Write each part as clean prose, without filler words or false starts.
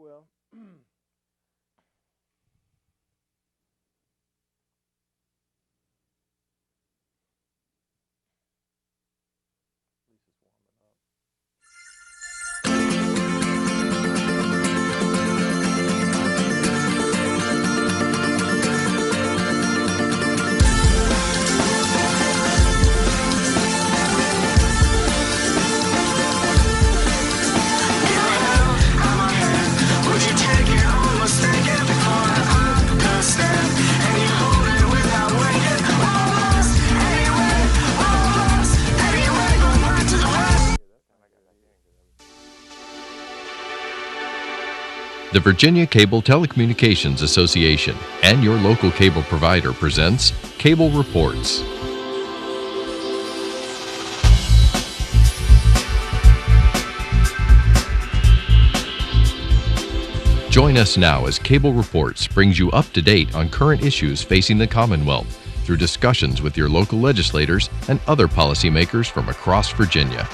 will. The Virginia Cable Telecommunications Association and your local cable provider presents Cable Reports. Join us now as Cable Reports brings you up to date on current issues facing the Commonwealth through discussions with your local legislators and other policymakers from across Virginia.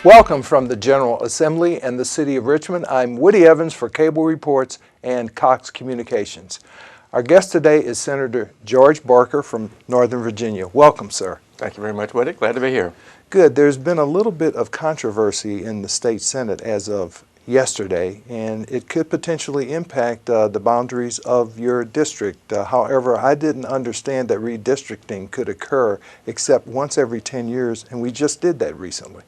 Welcome from the General Assembly and the City of Richmond. I'm Woody Evans for Cable Reports and Cox Communications. Our guest today is Senator George Barker from Northern Virginia. Welcome, sir. Thank you very much, Woody. Glad to be here. Good. There's been a little bit of controversy in the state Senate as of yesterday, and it could potentially impact the boundaries of your district. However, I didn't understand that redistricting could occur except once every 10 years, and we just did that recently.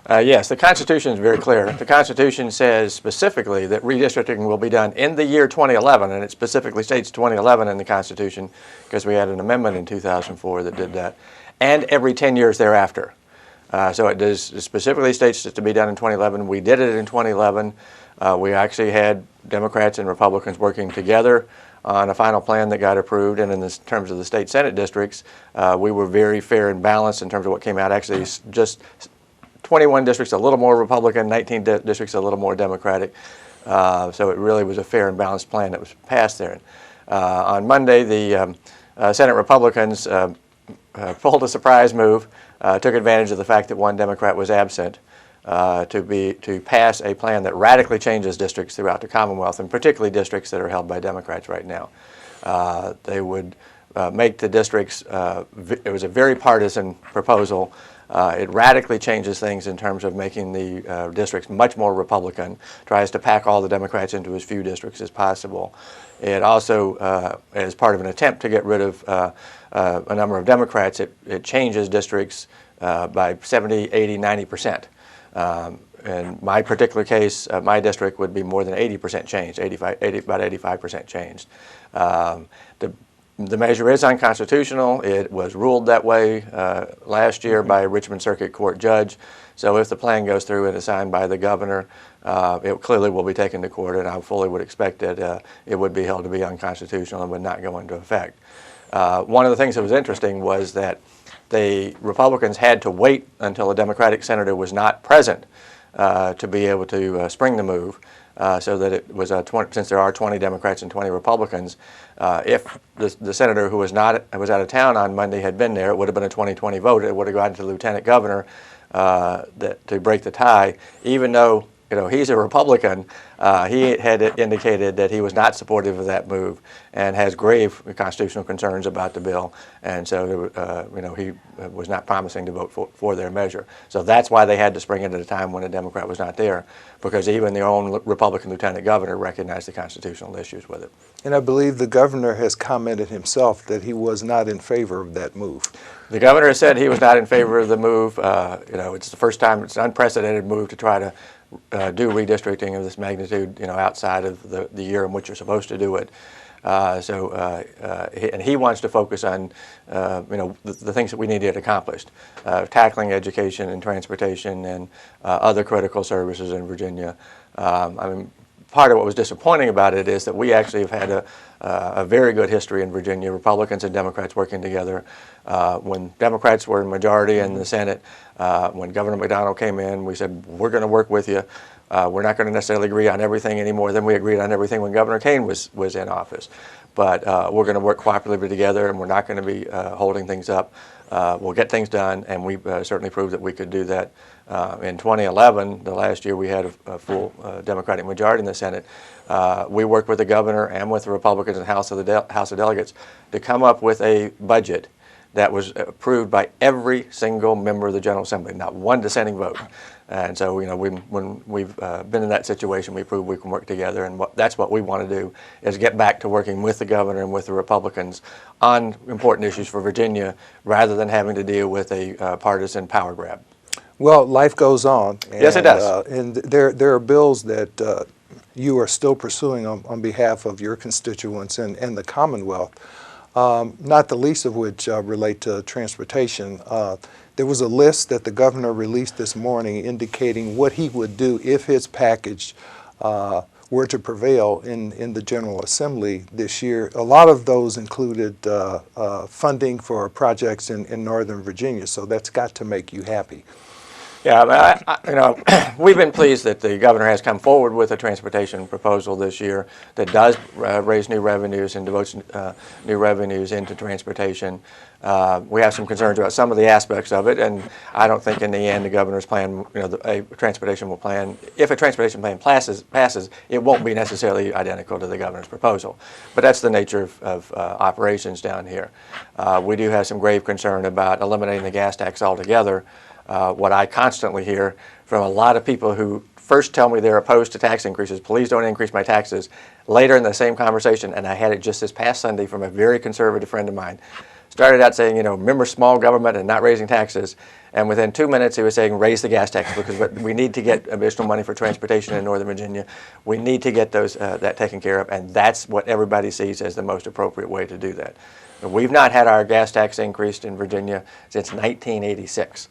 Yes, the Constitution is very clear. The Constitution says specifically that redistricting will be done in the year 2011, and it specifically states 2011 in the Constitution because we had an amendment in 2004 that did that, and every 10 years thereafter. So it specifically states it to be done in 2011. We did it in 2011. We actually had Democrats and Republicans working together on a final plan that got approved, and in terms of the state Senate districts, we were very fair and balanced in terms of what came out. Actually, just 21 districts a little more Republican, 19 districts a little more Democratic. So it really was a fair and balanced plan that was passed there. On Monday, the Senate Republicans pulled a surprise move, took advantage of the fact that one Democrat was absent to pass a plan that radically changes districts throughout the Commonwealth, and particularly districts that are held by Democrats right now. They would make the districts, it was a very partisan proposal. It radically changes things in terms of making the districts much more Republican, tries to pack all the Democrats into as few districts as possible. It also, as part of an attempt to get rid of a number of Democrats, it changes districts by 70, 80, 90%. In my particular case, my district would be more than 80% changed, about 85% changed. The measure is unconstitutional. It was ruled that way last year by a Richmond Circuit Court judge. So if the plan goes through and is signed by the governor, it clearly will be taken to court, and I fully would expect that it would be held to be unconstitutional and would not go into effect. One of the things that was interesting was that the Republicans had to wait until a Democratic senator was not present to be able to spring the move. So that it was since there are 20 Democrats and 20 Republicans, if the senator who was out of town on Monday had been there, it would have been a 20-20 vote. It would have gone to the lieutenant governor to break the tie, even though he's a Republican. He had indicated that he was not supportive of that move and has grave constitutional concerns about the bill, and so he was not promising to vote for their measure. So that's why they had to spring it at a time when a Democrat was not there, because even their own Republican lieutenant governor recognized the constitutional issues with it. And I believe the governor has commented himself that he was not in favor of that move. The governor has said he was not in favor of the move. It's the first time, it's an unprecedented move to try to do redistricting of this magnitude, outside of the year in which you're supposed to do it. And he wants to focus on, the things that we need to get accomplished, tackling education and transportation and other critical services in Virginia. Part of what was disappointing about it is that we actually have had a very good history in Virginia, Republicans and Democrats working together. When Democrats were in majority in the Senate, when Governor McDonnell came in, we said, we're going to work with you. We're not going to necessarily agree on everything any more than we agreed on everything when Governor Kane was in office. But we're going to work cooperatively together, and we're not going to be holding things up. We'll get things done, and we certainly proved that we could do that. In 2011, the last year we had a full Democratic majority in the Senate, we worked with the governor and with the Republicans in the House of Delegates to come up with a budget that was approved by every single member of the General Assembly, not one dissenting vote. And so, when we've been in that situation, we proved we can work together, and that's what we want to do, is get back to working with the governor and with the Republicans on important issues for Virginia, rather than having to deal with a partisan power grab. Well, life goes on. And, yes, it does. And there are bills that you are still pursuing on behalf of your constituents and the Commonwealth, not the least of which relate to transportation. There was a list that the governor released this morning indicating what he would do if his package were to prevail in the General Assembly this year. A lot of those included funding for projects in Northern Virginia, so that's got to make you happy. Yeah, we've been pleased that the governor has come forward with a transportation proposal this year that does raise new revenues and devotes new revenues into transportation. We have some concerns about some of the aspects of it, and I don't think in the end the governor's plan, a transportation plan, if a transportation plan passes, it won't be necessarily identical to the governor's proposal. But that's the nature of operations down here. We do have some grave concern about eliminating the gas tax altogether. What I constantly hear from a lot of people who first tell me they're opposed to tax increases, please don't increase my taxes, later in the same conversation, and I had it just this past Sunday from a very conservative friend of mine, started out saying, remember small government and not raising taxes, and within 2 minutes he was saying raise the gas tax because we need to get additional money for transportation in Northern Virginia. We need to get those that taken care of, and that's what everybody sees as the most appropriate way to do that. We've not had our gas tax increased in Virginia since 1986.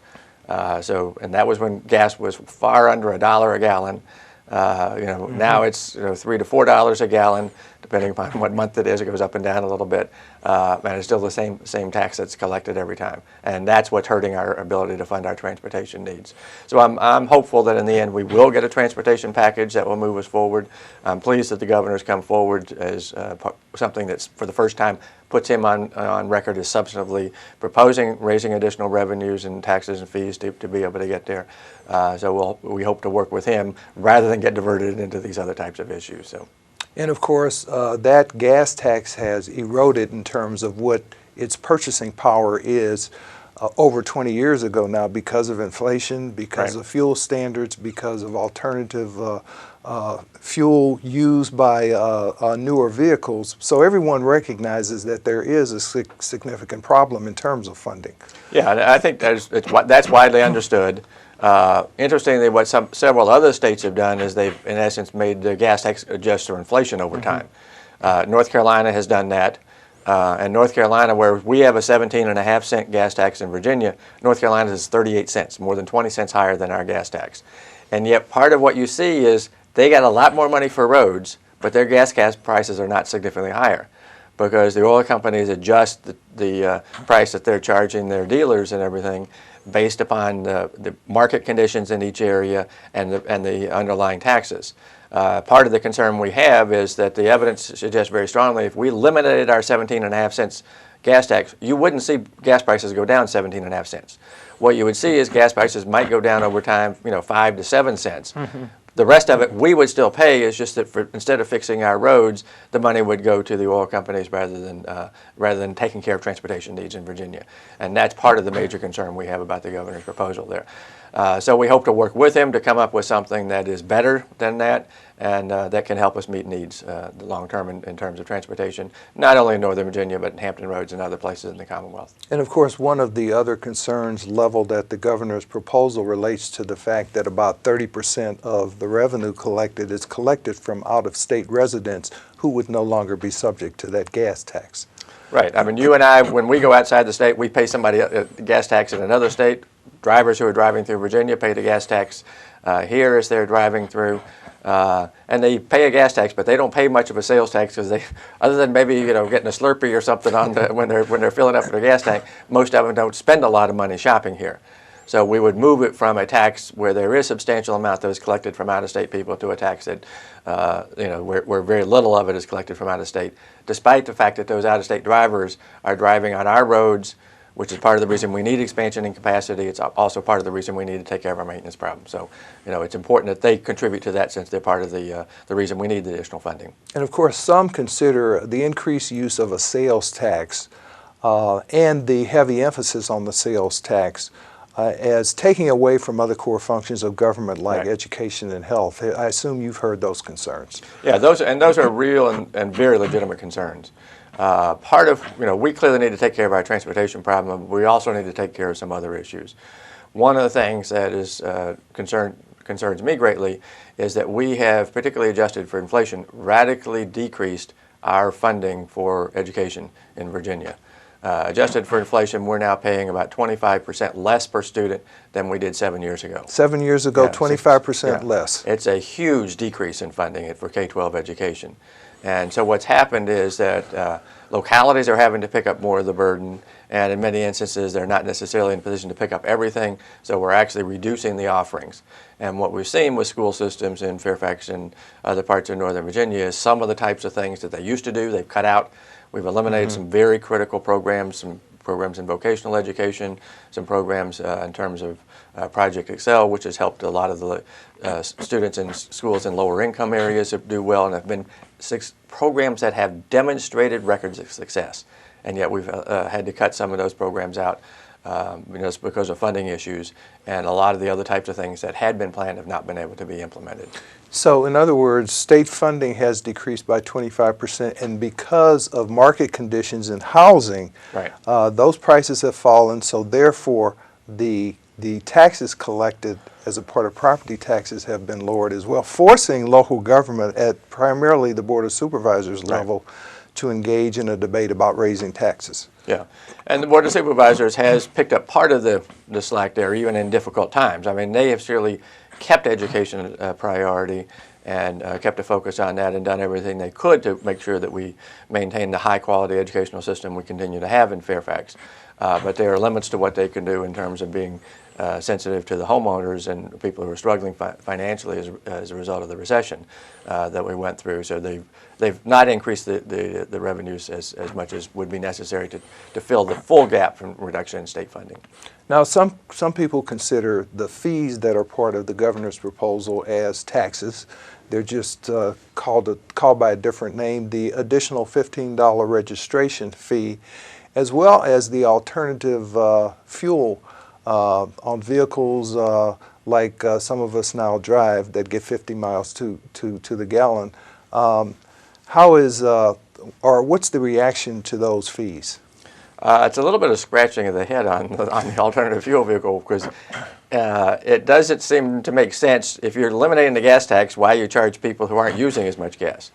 And that was when gas was far under $1 a gallon. Now it's $3 to $4 a gallon, depending upon what month it is. It goes up and down a little bit, and it's still the same tax that's collected every time. And that's what's hurting our ability to fund our transportation needs. So I'm hopeful that in the end we will get a transportation package that will move us forward. I'm pleased that the governor's come forward as something that's for the first time puts him on record as substantively proposing raising additional revenues and taxes and fees to be able to get there. So we hope to work with him rather than get diverted into these other types of issues. So. And of course, that gas tax has eroded in terms of what its purchasing power is over 20 years ago now because of inflation, because of fuel standards, because of alternative fuel used by newer vehicles. So everyone recognizes that there is a significant problem in terms of funding. Yeah, and I think that's widely understood. Interestingly, what several other states have done is they've, in essence, made the gas tax adjust for inflation over time. North Carolina has done that. And North Carolina, where we have a 17.5-cent gas tax in Virginia, North Carolina is 38 cents, more than 20 cents higher than our gas tax. And yet part of what you see is they got a lot more money for roads, but their gas prices are not significantly higher because the oil companies adjust the price that they're charging their dealers and everything based upon the market conditions in each area and the underlying taxes. Part of the concern we have is that the evidence suggests very strongly if we eliminated our 17.5 cents gas tax, you wouldn't see gas prices go down 17.5 cents. What you would see is gas prices might go down over time, 5 to 7 cents. The rest of it we would still pay. Is just that instead of fixing our roads, the money would go to the oil companies rather than taking care of transportation needs in Virginia. And that's part of the major concern we have about the governor's proposal there. So we hope to work with him to come up with something that is better than that and that can help us meet needs long term in terms of transportation, not only in Northern Virginia, but in Hampton Roads and other places in the Commonwealth. And of course, one of the other concerns leveled at the governor's proposal relates to the fact that about 30% of the revenue collected is collected from out-of-state residents who would no longer be subject to that gas tax. Right. I mean, you and I, when we go outside the state, we pay somebody a gas tax in another state. Drivers who are driving through Virginia pay the gas tax here as they're driving through. And they pay a gas tax, but they don't pay much of a sales tax because they, other than maybe getting a Slurpee or something on when they're filling up their gas tank, most of them don't spend a lot of money shopping here. So we would move it from a tax where there is substantial amount that is collected from out-of-state people to a tax that, where very little of it is collected from out-of-state, despite the fact that those out-of-state drivers are driving on our roads, which is part of the reason we need expansion in capacity. It's also part of the reason we need to take care of our maintenance problem. So, it's important that they contribute to that, since they're part of the reason we need the additional funding. And of course, some consider the increased use of a sales tax and the heavy emphasis on the sales tax as taking away from other core functions of government like education and health. I assume you've heard those concerns. Yeah, those are real and very legitimate concerns. Part of, we clearly need to take care of our transportation problem, but we also need to take care of some other issues. One of the things that is concerns me greatly is that we have, particularly adjusted for inflation, radically decreased our funding for education in Virginia. Adjusted for inflation, we're now paying about 25% less per student than we did 7 years ago. 7 years ago, 25% less. It's a huge decrease in funding for K-12 education. And so what's happened is that localities are having to pick up more of the burden, and in many instances they're not necessarily in a position to pick up everything, so we're actually reducing the offerings. And what we've seen with school systems in Fairfax and other parts of Northern Virginia is some of the types of things that they used to do, they've cut out. We've eliminated some very critical programs, some programs in vocational education, some programs in terms of Project Excel, which has helped a lot of the students in schools in lower income areas do well, and have been 6 programs that have demonstrated records of success. And yet we've had to cut some of those programs out because of funding issues, and a lot of the other types of things that had been planned have not been able to be implemented. So in other words, state funding has decreased by 25%, and because of market conditions in housing, those prices have fallen, so therefore the taxes collected as a part of property taxes have been lowered as well, forcing local government at primarily the Board of Supervisors level to engage in a debate about raising taxes. Yeah, and the Board of Supervisors has picked up part of the slack there, even in difficult times. I mean, they have surely kept education a priority and kept a focus on that and done everything they could to make sure that we maintain the high-quality educational system we continue to have in Fairfax. But there are limits to what they can do in terms of being sensitive to the homeowners and people who are struggling financially as a result of the recession that we went through. So they've not increased the revenues as much as would be necessary to fill the full gap from reduction in state funding. Now, some people consider the fees that are part of the governor's proposal as taxes. They're just called by a different name, the additional $15 registration fee, as well as the alternative fuel on vehicles like some of us now drive that get 50 miles to the gallon. What's the reaction to those fees? It's a little bit of scratching of the head on the alternative fuel vehicle, because it doesn't seem to make sense. If you're eliminating the gas tax, why you charge people who aren't using as much gas?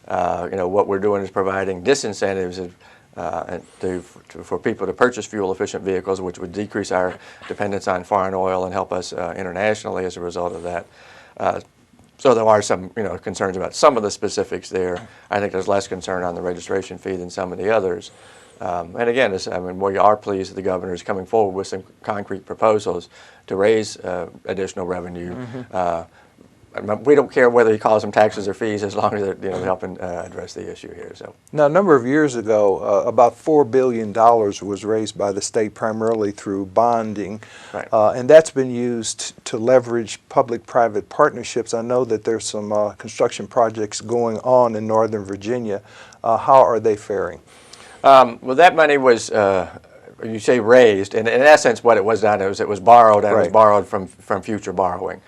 What we're doing is providing disincentives for people to purchase fuel-efficient vehicles, which would decrease our dependence on foreign oil and help us internationally as a result of that. So there are some concerns about some of the specifics there. I think there's less concern on the registration fee than some of the others. And again, we are pleased that the governor is coming forward with some concrete proposals to raise additional revenue. We don't care whether he calls them taxes or fees, as long as they're helping address the issue here. So now, a number of years ago, about $4 billion was raised by the state primarily through bonding, and that's been used to leverage public-private partnerships. I know that there's some construction projects going on in Northern Virginia. How are they faring? Well, that money was, you say raised, and in essence what it was done is it was borrowed, and it was borrowed from future borrowing.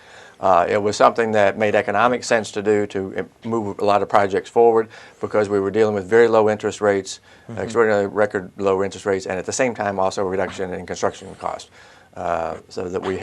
It was something that made economic sense to do to move a lot of projects forward, because we were dealing with very low interest rates, extraordinarily record low interest rates, and at the same time also a reduction in construction cost. So that we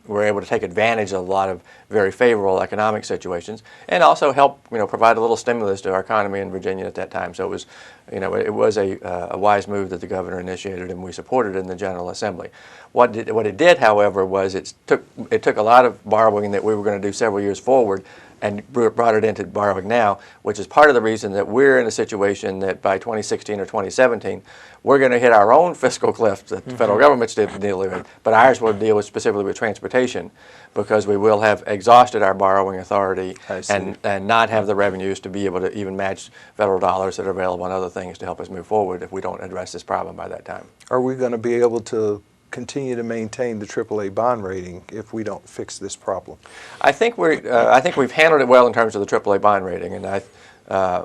were able to take advantage of a lot of very favorable economic situations, and also help provide a little stimulus to our economy in Virginia at that time. So it was it was a wise move that the governor initiated, and we supported in the General Assembly. What it did, however, was it took a lot of borrowing that we were going to do several years forward and brought it into borrowing now, which is part of the reason that we're in a situation that by 2016 or 2017, we're going to hit our own fiscal cliff that the federal government's dealing with, but ours will deal with specifically with transportation, because we will have exhausted our borrowing authority and not have the revenues to be able to even match federal dollars that are available on other things to help us move forward if we don't address this problem by that time. Are we going to be able to continue to maintain the AAA bond rating if we don't fix this problem? I think we've handled it well in terms of the AAA bond rating, and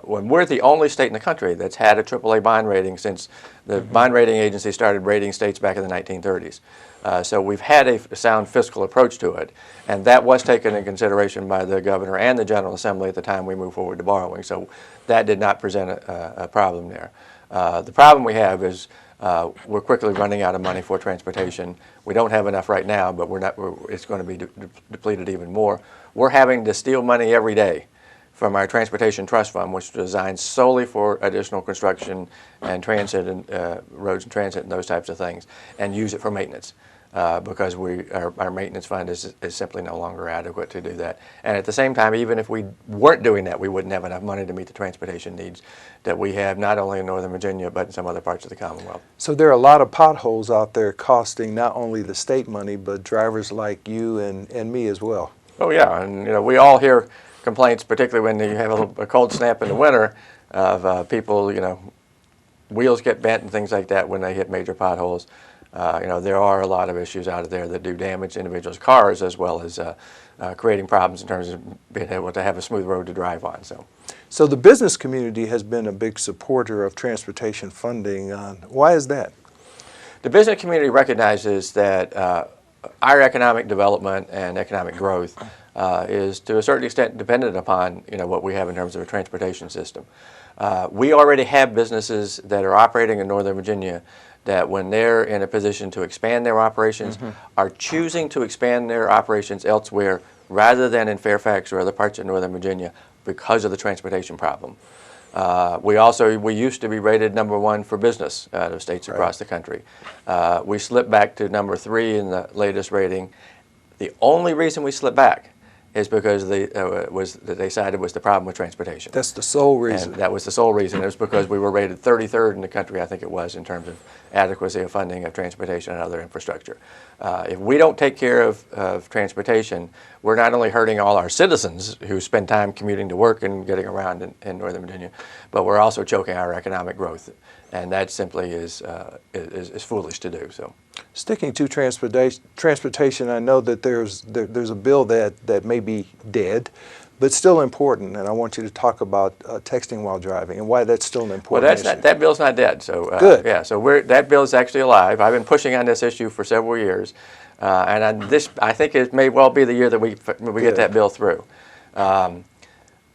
when we're the only state in the country that's had a AAA bond rating since the bond rating agency started rating states back in the 1930s. So we've had a sound fiscal approach to it, and that was taken in consideration by the governor and the General Assembly at the time we moved forward to borrowing. So that did not present a problem there. The problem we have is we're quickly running out of money for transportation. We don't have enough right now, but it's going to be depleted even more. We're having to steal money every day from our Transportation Trust Fund, which is designed solely for additional construction and transit and roads and transit and those types of things, and use it for maintenance. Because our maintenance fund is simply no longer adequate to do that. And at the same time, even if we weren't doing that, we wouldn't have enough money to meet the transportation needs that we have not only in Northern Virginia, but in some other parts of the Commonwealth. So there are a lot of potholes out there costing not only the state money, but drivers like you and me as well. Oh yeah, and we all hear complaints, particularly when you have a cold snap in the winter, of people, wheels get bent and things like that when they hit major potholes. There are a lot of issues out there that do damage to individuals' cars, as well as creating problems in terms of being able to have a smooth road to drive on. So the business community has been a big supporter of transportation funding. Why is that? The business community recognizes that our economic development and economic growth is to a certain extent dependent upon what we have in terms of a transportation system. We already have businesses that are operating in Northern Virginia that when they're in a position to expand their operations, are choosing to expand their operations elsewhere rather than in Fairfax or other parts of Northern Virginia because of the transportation problem. We used to be rated #1 for business out of states across the country. We slipped back to #3 in the latest rating. The only reason we slipped back is because they decided was the problem with transportation. That's the sole reason. And that was the sole reason. It was because we were rated 33rd in the country, I think it was, in terms of adequacy of funding of transportation and other infrastructure. If we don't take care of transportation, we're not only hurting all our citizens who spend time commuting to work and getting around in Northern Virginia, but we're also choking our economic growth. And that simply is foolish to do. So, sticking to transportation, I know that there's a bill that may be dead, but still important. And I want you to talk about texting while driving and why that's still an important issue. Well, that bill's not dead. So good. Yeah. So that bill is actually alive. I've been pushing on this issue for several years, and I think it may well be the year that we get that bill through.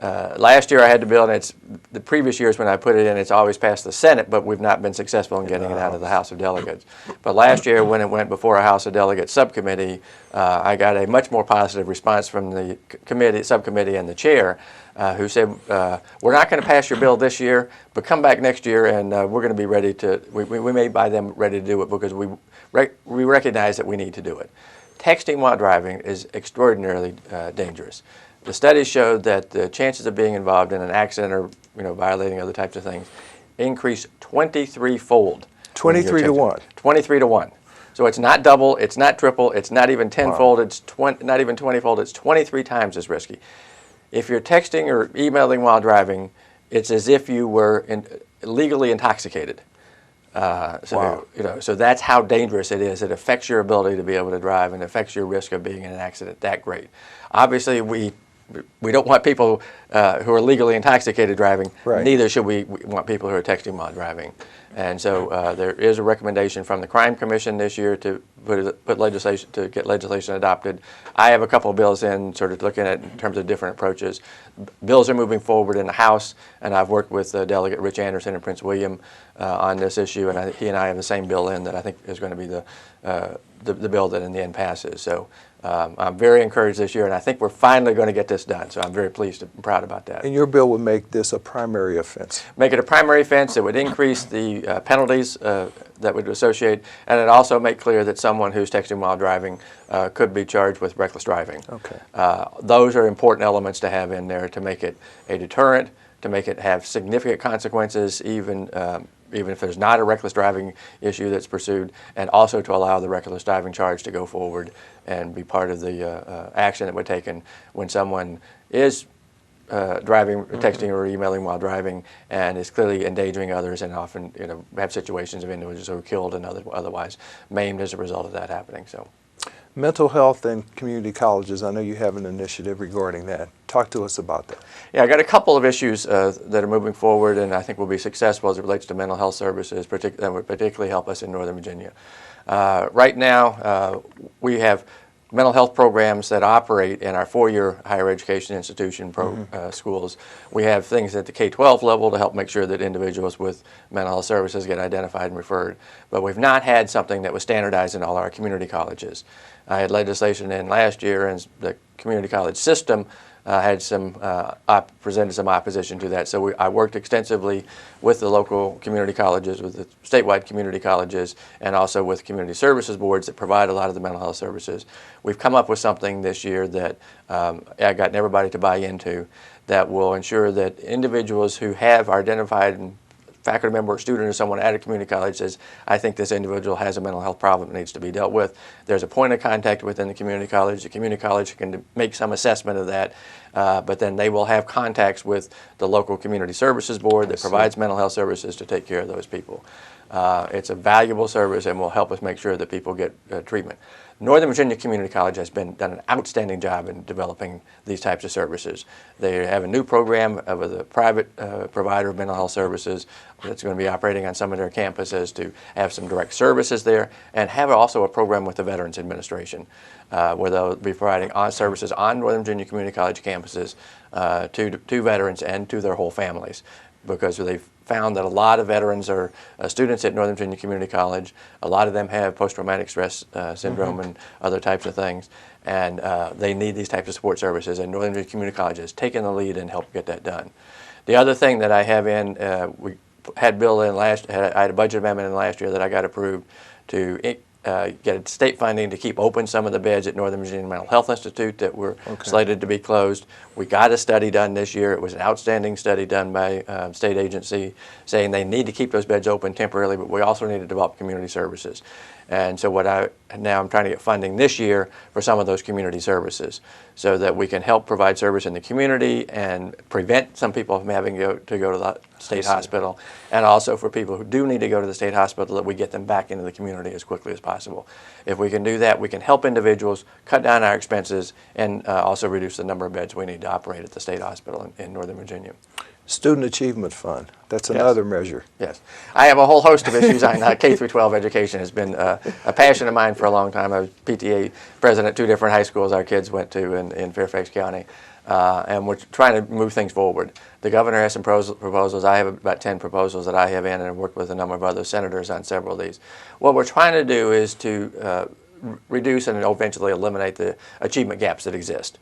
Last year I had the bill, and the previous years when I put it in, it's always passed the Senate, but we've not been successful in getting it out of the House of Delegates. But last year when it went before a House of Delegates subcommittee, I got a much more positive response from the subcommittee and the chair, who said, we're not going to pass your bill this year, but come back next year and we're going to be ready to, we may by then ready to do it because we recognize that we need to do it. Texting while driving is extraordinarily dangerous. The studies showed that the chances of being involved in an accident or violating other types of things increase 23-fold. 23 to 1. 23 to 1. So it's not double, it's not triple, it's not even 10-fold, it's not even 20-fold, it's 23 times as risky. If you're texting or emailing while driving, it's as if you were illegally intoxicated. So that's how dangerous it is. It affects your ability to be able to drive and affects your risk of being in an accident that great. Obviously, we don't want people who are legally intoxicated driving. Right. Neither should we want people who are texting while driving. And so there is a recommendation from the Crime Commission this year to put legislation, to get legislation adopted. I have a couple of bills in, sort of looking at in terms of different approaches. Bills are moving forward in the House, and I've worked with Delegate Rich Anderson and Prince William on this issue, and he and I have the same bill in that I think is going to be the bill that in the end passes. So I'm very encouraged this year, and I think we're finally going to get this done. So I'm very pleased and proud about that. And your bill would make this a primary offense? Make it a primary offense. It would increase the penalties that would associate, and it also make clear that someone who's texting while driving could be charged with reckless driving. Okay. Those are important elements to have in there to make it a deterrent, to make it have significant consequences, even if there's not a reckless driving issue that's pursued, and also to allow the reckless driving charge to go forward and be part of the action that we're taking when someone is driving, texting, or emailing while driving, and is clearly endangering others, and often have situations of individuals who are killed and otherwise maimed as a result of that happening. So, mental health and community colleges. I know you have an initiative regarding that. Talk to us about that. Yeah, I got a couple of issues that are moving forward, and I think will be successful as it relates to mental health services, that would particularly help us in Northern Virginia. Right now, we have mental health programs that operate in our four-year higher education institution schools. We have things at the K-12 level to help make sure that individuals with mental health services get identified and referred. But we've not had something that was standardized in all our community colleges. I had legislation in last year, and the community college system had presented some opposition to that. So I worked extensively with the local community colleges, with the statewide community colleges, and also with community services boards that provide a lot of the mental health services. We've come up with something this year that I got everybody to buy into that will ensure that individuals who have identified and faculty member or student or someone at a community college says, I think this individual has a mental health problem that needs to be dealt with. There's a point of contact within the community college. The community college can make some assessment of that, but then they will have contacts with the local community services board that provides mental health services to take care of those people. It's a valuable service and will help us make sure that people get treatment. Northern Virginia Community College has done an outstanding job in developing these types of services. They have a new program with a private provider of mental health services that's going to be operating on some of their campuses to have some direct services there, and have also a program with the Veterans Administration where they'll be providing services on Northern Virginia Community College campuses to veterans and to their whole families, because they've found that a lot of veterans are students at Northern Virginia Community College. A lot of them have post-traumatic stress syndrome and other types of things, and they need these types of support services, and Northern Virginia Community College has taken the lead and helped get that done. The other thing that I have in, we had bill in I had a budget amendment in last year that I got approved to get state funding to keep open some of the beds at Northern Virginia Mental Health Institute that were slated to be closed. We got a study done this year. It was an outstanding study done by a state agency saying they need to keep those beds open temporarily, but we also need to develop community services. And so now I'm trying to get funding this year for some of those community services so that we can help provide service in the community and prevent some people from having to go to the state hospital, and also for people who do need to go to the state hospital that we get them back into the community as quickly as possible. If we can do that, we can help individuals, cut down our expenses, and also reduce the number of beds we need to operate at the state hospital in Northern Virginia. Student Achievement Fund, that's another measure. Yes. I have a whole host of issues on K-12 education. Has been a passion of mine for a long time. I was PTA president at two different high schools our kids went to in Fairfax County, and we're trying to move things forward. The governor has some proposals. I have about 10 proposals that I have in, and I've worked with a number of other senators on several of these. What we're trying to do is to reduce and eventually eliminate the achievement gaps that exist.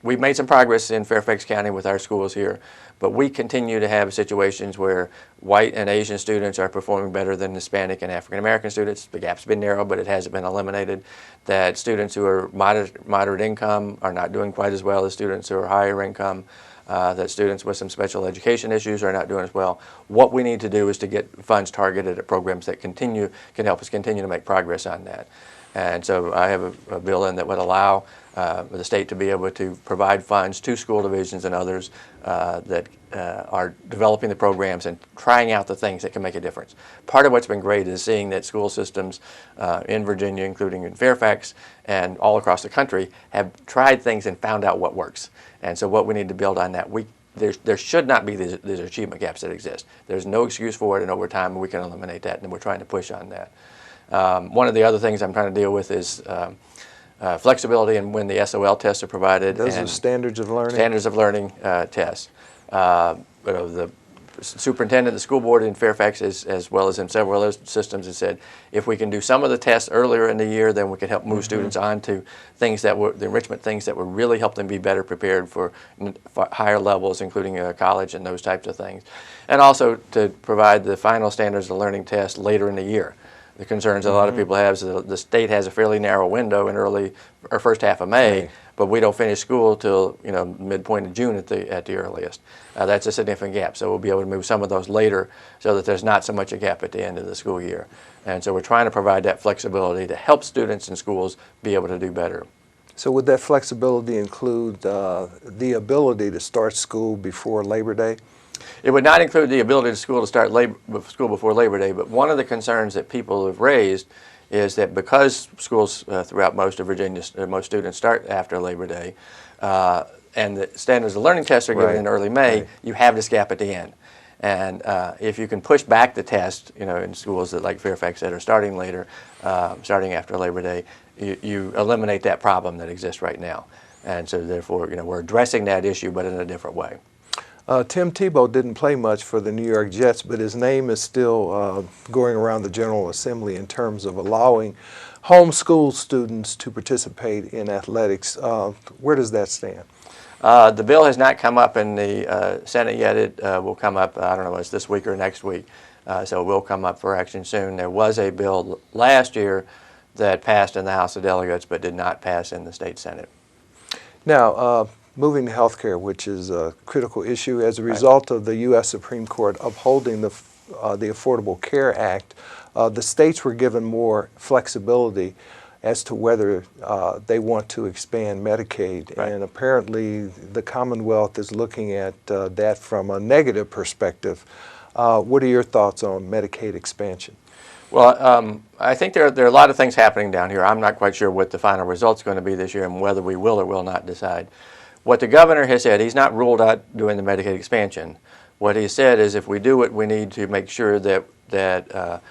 We've made some progress in Fairfax County with our schools here, but we continue to have situations where white and Asian students are performing better than Hispanic and African American students. The gap's been narrow, but it hasn't been eliminated. That students who are moderate income are not doing quite as well as students who are higher income. That students with some special education issues are not doing as well. What we need to do is to get funds targeted at programs that can help us continue to make progress on that. And so I have a bill in that would allow the state to be able to provide funds to school divisions and others that are developing the programs and trying out the things that can make a difference. Part of what's been great is seeing that school systems in Virginia, including in Fairfax and all across the country, have tried things and found out what works. And so what we need to build on that, there should not be these achievement gaps that exist. There's no excuse for it, and over time we can eliminate that, and we're trying to push on that. One of the other things I'm trying to deal with is flexibility in when the SOL tests are provided. Those are standards of learning? Standards of learning tests. The superintendent, the school board in Fairfax, as well as in several other systems, has said if we can do some of the tests earlier in the year, then we can help move students on to things that were the enrichment things that would really help them be better prepared for higher levels, including college and those types of things, and also to provide the final standards of learning test later in the year. The concerns a lot of people have is that the state has a fairly narrow window in early or first half of May, but we don't finish school till midpoint of June at the earliest. That's a significant gap, so we'll be able to move some of those later so that there's not so much a gap at the end of the school year. And so we're trying to provide that flexibility to help students in schools be able to do better. So would that flexibility include the ability to start school before Labor Day? It would not include the ability to start school before Labor Day, but one of the concerns that people have raised is that because schools throughout most of Virginia, most students start after Labor Day, and the standards of learning tests are given in early May, you have this gap at the end. And if you can push back the test, in schools that, like Fairfax, that are starting later, starting after Labor Day, you eliminate that problem that exists right now. And so therefore, we're addressing that issue, but in a different way. Tim Tebow didn't play much for the New York Jets, but his name is still going around the General Assembly in terms of allowing homeschool students to participate in athletics. Where does that stand? The bill has not come up in the Senate yet. It will come up, I don't know, it's this week or next week, so it will come up for action soon. There was a bill last year that passed in the House of Delegates but did not pass in the state Senate. Now, moving to health care, which is a critical issue, as a result of the U.S. Supreme Court upholding the Affordable Care Act, the states were given more flexibility as to whether they want to expand Medicaid. And apparently the Commonwealth is looking at that from a negative perspective. What are your thoughts on Medicaid expansion? Well, I think there are a lot of things happening down here. I'm not quite sure what the final result's going to be this year and whether we will or will not decide. What the governor has said, he's not ruled out doing the Medicaid expansion. What he said is if we do it, we need to make sure that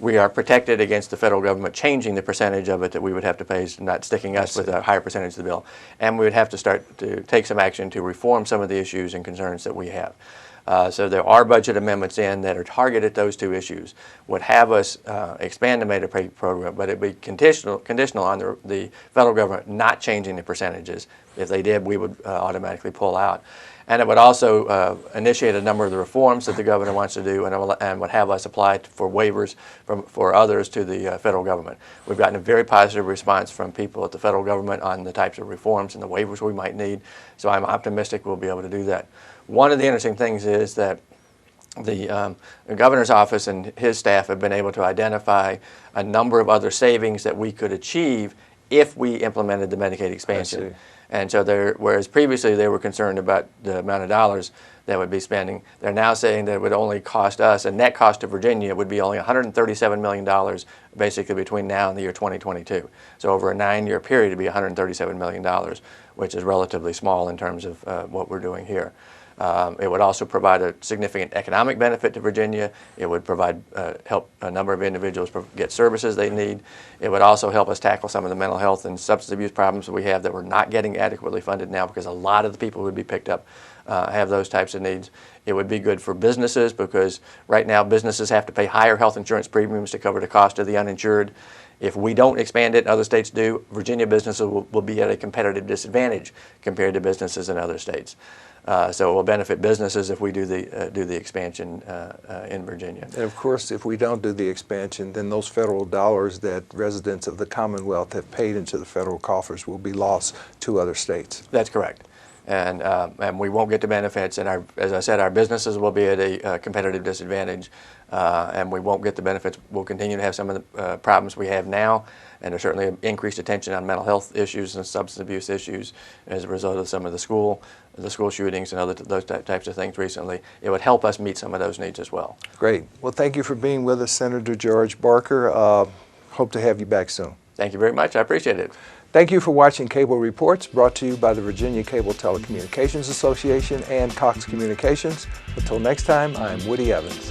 we are protected against the federal government changing the percentage of it that we would have to pay, not sticking us with a higher percentage of the bill. And we would have to start to take some action to reform some of the issues and concerns that we have. So there are budget amendments in that are targeted at those two issues. Would have us expand the Medicaid program, but it would be conditional on the federal government not changing the percentages. If they did, we would automatically pull out. And it would also initiate a number of the reforms that the governor wants to do and would have us apply for waivers for others to the federal government. We've gotten a very positive response from people at the federal government on the types of reforms and the waivers we might need, so I'm optimistic we'll be able to do that. One of the interesting things is that the governor's office and his staff have been able to identify a number of other savings that we could achieve if we implemented the Medicaid expansion. And so whereas previously they were concerned about the amount of dollars that would be spending, they're now saying that it would only cost us, a net cost to Virginia would be only $137 million basically between now and the year 2022. So over a 9-year period, it'd be $137 million, which is relatively small in terms of what we're doing here. It would also provide a significant economic benefit to Virginia. It would provide help a number of individuals get services they need. It would also help us tackle some of the mental health and substance abuse problems that we have that we're not getting adequately funded now because a lot of the people who would be picked up have those types of needs. It would be good for businesses because right now businesses have to pay higher health insurance premiums to cover the cost of the uninsured. If we don't expand it, other states do, Virginia businesses will be at a competitive disadvantage compared to businesses in other states. So it will benefit businesses if we do the expansion in Virginia. And of course, if we don't do the expansion, then those federal dollars that residents of the Commonwealth have paid into the federal coffers will be lost to other states. That's correct. And we won't get the benefits, and as I said, our businesses will be at a competitive disadvantage, and we won't get the benefits. We'll continue to have some of the problems we have now, and there's certainly increased attention on mental health issues and substance abuse issues as a result of some of the school shootings and those types of things recently. It would help us meet some of those needs as well. Great. Well, thank you for being with us, Senator George Barker. Hope to have you back soon. Thank you very much. I appreciate it. Thank you for watching Cable Reports, brought to you by the Virginia Cable Telecommunications Association and Cox Communications. Until next time, I'm Woody Evans.